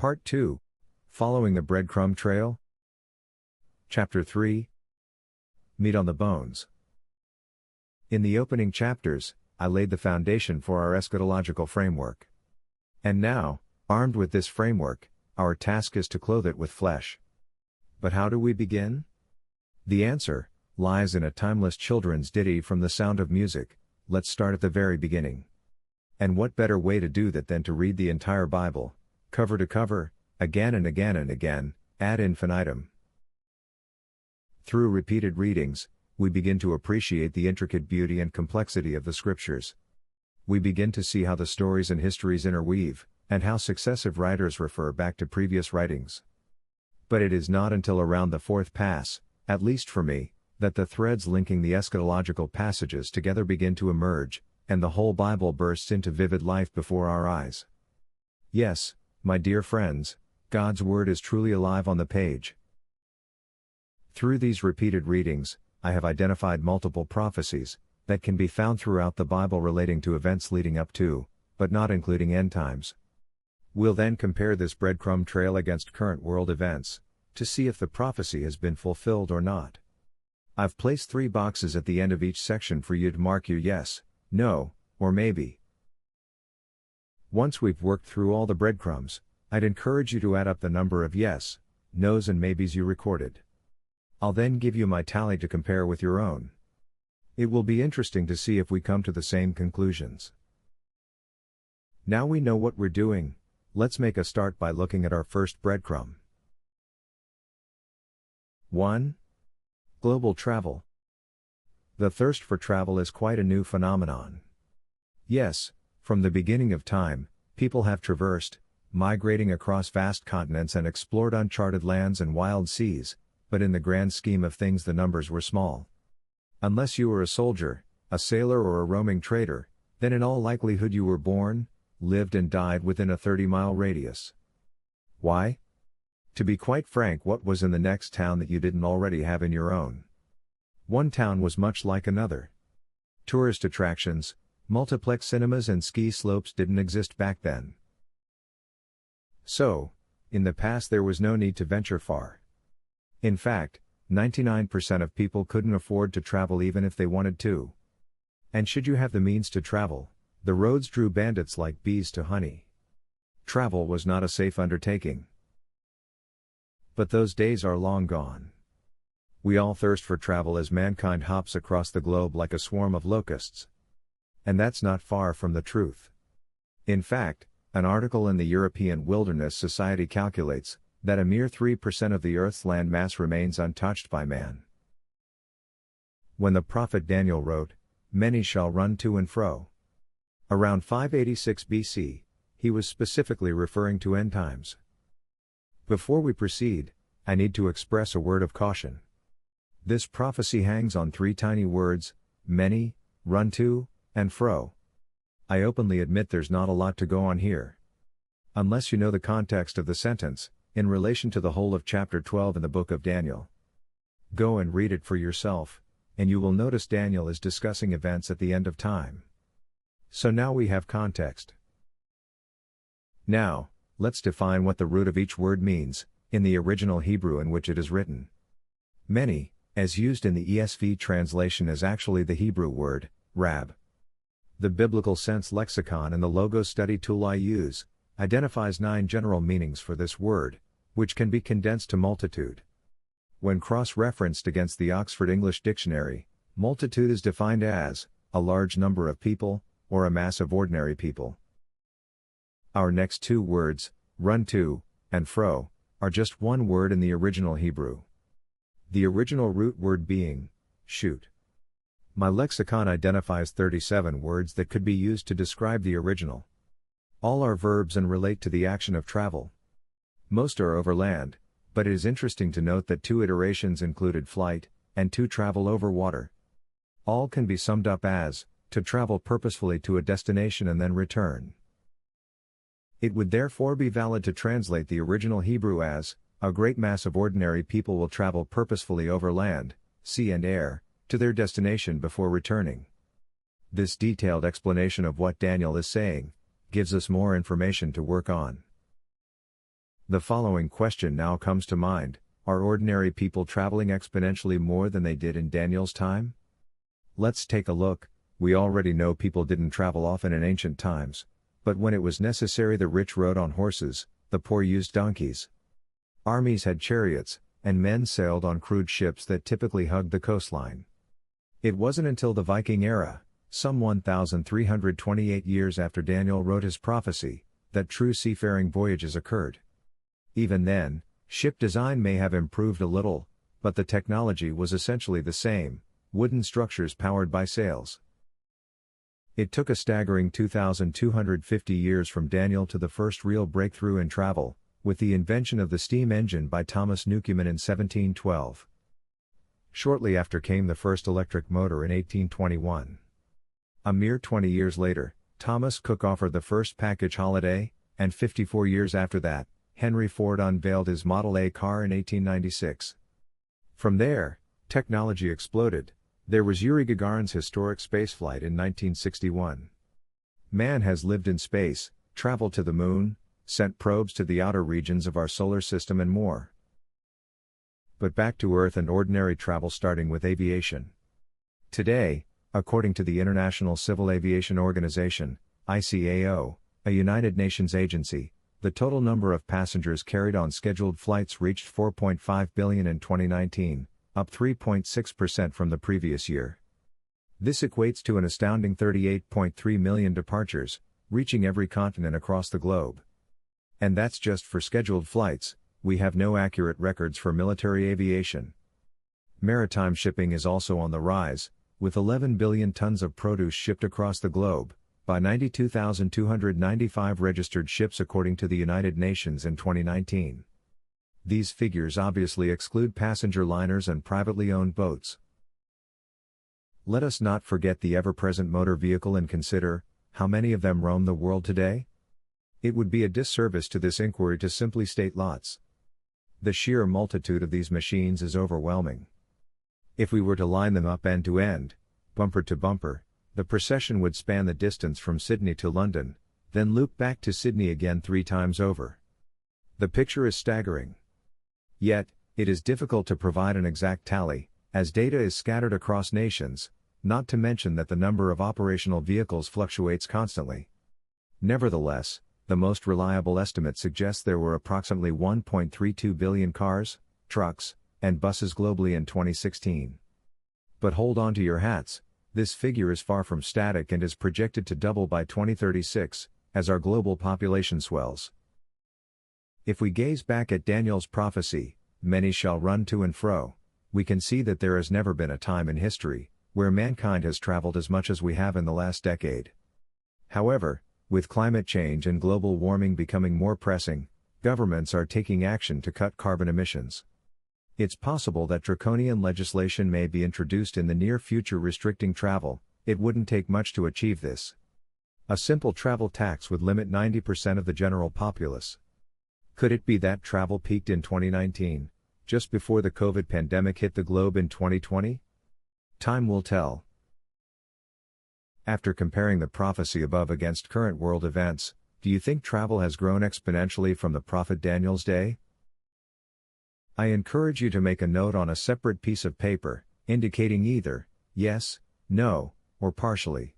Part 2. Following the Breadcrumb Trail. Chapter 3. Meat on the Bones. In the opening chapters, I laid the foundation for our eschatological framework. And now, armed with this framework, our task is to clothe it with flesh. But how do we begin? The answer lies in a timeless children's ditty from The Sound of Music. Let's start at the very beginning. And what better way to do that than to read the entire Bible, cover to cover, again and again and again, ad infinitum. Through repeated readings, we begin to appreciate the intricate beauty and complexity of the Scriptures. We begin to see how the stories and histories interweave, and how successive writers refer back to previous writings. But it is not until around the fourth pass, at least for me, that the threads linking the eschatological passages together begin to emerge, and the whole Bible bursts into vivid life before our eyes. Yes, my dear friends, God's Word is truly alive on the page. Through these repeated readings, I have identified multiple prophecies that can be found throughout the Bible relating to events leading up to, but not including end times. We'll then compare this breadcrumb trail against current world events, to see if the prophecy has been fulfilled or not. I've placed 3 boxes at the end of each section for you to mark your yes, no, or maybe. Once we've worked through all the breadcrumbs, I'd encourage you to add up the number of yes, no's and maybes you recorded. I'll then give you my tally to compare with your own. It will be interesting to see if we come to the same conclusions. Now we know what we're doing, let's make a start by looking at our first breadcrumb. 1. Global travel. The thirst for travel is quite a new phenomenon. Yes, from the beginning of time, people have traversed, migrating across vast continents and explored uncharted lands and wild seas, but in the grand scheme of things the numbers were small. Unless you were a soldier, a sailor or a roaming trader, then in all likelihood you were born, lived and died within a 30-mile radius. Why? To be quite frank, what was in the next town that you didn't already have in your own? One town was much like another. Tourist attractions, multiplex cinemas and ski slopes didn't exist back then. So, in the past there was no need to venture far. In fact, 99% of people couldn't afford to travel even if they wanted to. And should you have the means to travel, the roads drew bandits like bees to honey. Travel was not a safe undertaking. But those days are long gone. We all thirst for travel as mankind hops across the globe like a swarm of locusts. And that's not far from the truth. In fact, an article in the European Wilderness Society calculates that a mere 3% of the Earth's land mass remains untouched by man. When the prophet Daniel wrote, "Many shall run to and fro," around 586 BC, he was specifically referring to end times. Before we proceed, I need to express a word of caution. This prophecy hangs on 3 tiny words, many, run to, and fro. I openly admit there's not a lot to go on here. Unless you know the context of the sentence, in relation to the whole of chapter 12 in the book of Daniel. Go and read it for yourself, and you will notice Daniel is discussing events at the end of time. So now we have context. Now, let's define what the root of each word means, in the original Hebrew in which it is written. Many, as used in the ESV translation, is actually the Hebrew word, rab. The Biblical Sense Lexicon and the Logos study tool I use, identifies 9 general meanings for this word, which can be condensed to multitude. When cross-referenced against the Oxford English Dictionary, multitude is defined as a large number of people, or a mass of ordinary people. Our next 2 words, run to, and fro, are just one word in the original Hebrew. The original root word being, shoot. My lexicon identifies 37 words that could be used to describe the original. All are verbs and relate to the action of travel. Most are overland, but it is interesting to note that 2 iterations included flight, and 2 travel over water. All can be summed up as, to travel purposefully to a destination and then return. It would therefore be valid to translate the original Hebrew as, a great mass of ordinary people will travel purposefully over land, sea and air, to their destination before returning. This detailed explanation of what Daniel is saying gives us more information to work on. The following question now comes to mind: are ordinary people traveling exponentially more than they did in Daniel's time? Let's take a look. We already know people didn't travel often in ancient times, but when it was necessary, the rich rode on horses, the poor used donkeys. Armies had chariots, and men sailed on crude ships that typically hugged the coastline. It wasn't until the Viking era, some 1,328 years after Daniel wrote his prophecy, that true seafaring voyages occurred. Even then, ship design may have improved a little, but the technology was essentially the same: wooden structures powered by sails. It took a staggering 2,250 years from Daniel to the first real breakthrough in travel, with the invention of the steam engine by Thomas Newcomen in 1712. Shortly after came the first electric motor in 1821. A mere 20 years later, Thomas Cook offered the first package holiday, and 54 years after that, Henry Ford unveiled his Model A car in 1896. From there, technology exploded. There was Yuri Gagarin's historic spaceflight in 1961. Man has lived in space, traveled to the moon, sent probes to the outer regions of our solar system, and more. But back to Earth and ordinary travel, starting with aviation. Today, according to the International Civil Aviation Organization, ICAO, a United Nations agency, the total number of passengers carried on scheduled flights reached 4.5 billion in 2019, up 3.6% from the previous year. This equates to an astounding 38.3 million departures, reaching every continent across the globe. And that's just for scheduled flights. We have no accurate records for military aviation. Maritime shipping is also on the rise, with 11 billion tons of produce shipped across the globe, by 92,295 registered ships according to the United Nations in 2019. These figures obviously exclude passenger liners and privately owned boats. Let us not forget the ever-present motor vehicle and consider, how many of them roam the world today? It would be a disservice to this inquiry to simply state lots. The sheer multitude of these machines is overwhelming. If we were to line them up end to end, bumper to bumper, the procession would span the distance from Sydney to London, then loop back to Sydney again 3 times over. The picture is staggering. Yet, it is difficult to provide an exact tally, as data is scattered across nations, not to mention that the number of operational vehicles fluctuates constantly. Nevertheless, the most reliable estimate suggests there were approximately 1.32 billion cars, trucks, and buses globally in 2016. But hold on to your hats, this figure is far from static and is projected to double by 2036, as our global population swells. If we gaze back at Daniel's prophecy, "Many shall run to and fro," we can see that there has never been a time in history where mankind has traveled as much as we have in the last decade. However, with climate change and global warming becoming more pressing, governments are taking action to cut carbon emissions. It's possible that draconian legislation may be introduced in the near future restricting travel. It wouldn't take much to achieve this. A simple travel tax would limit 90% of the general populace. Could it be that travel peaked in 2019, just before the COVID pandemic hit the globe in 2020? Time will tell. After comparing the prophecy above against current world events, do you think travel has grown exponentially from the prophet Daniel's day? I encourage you to make a note on a separate piece of paper, indicating either yes, no, or partially.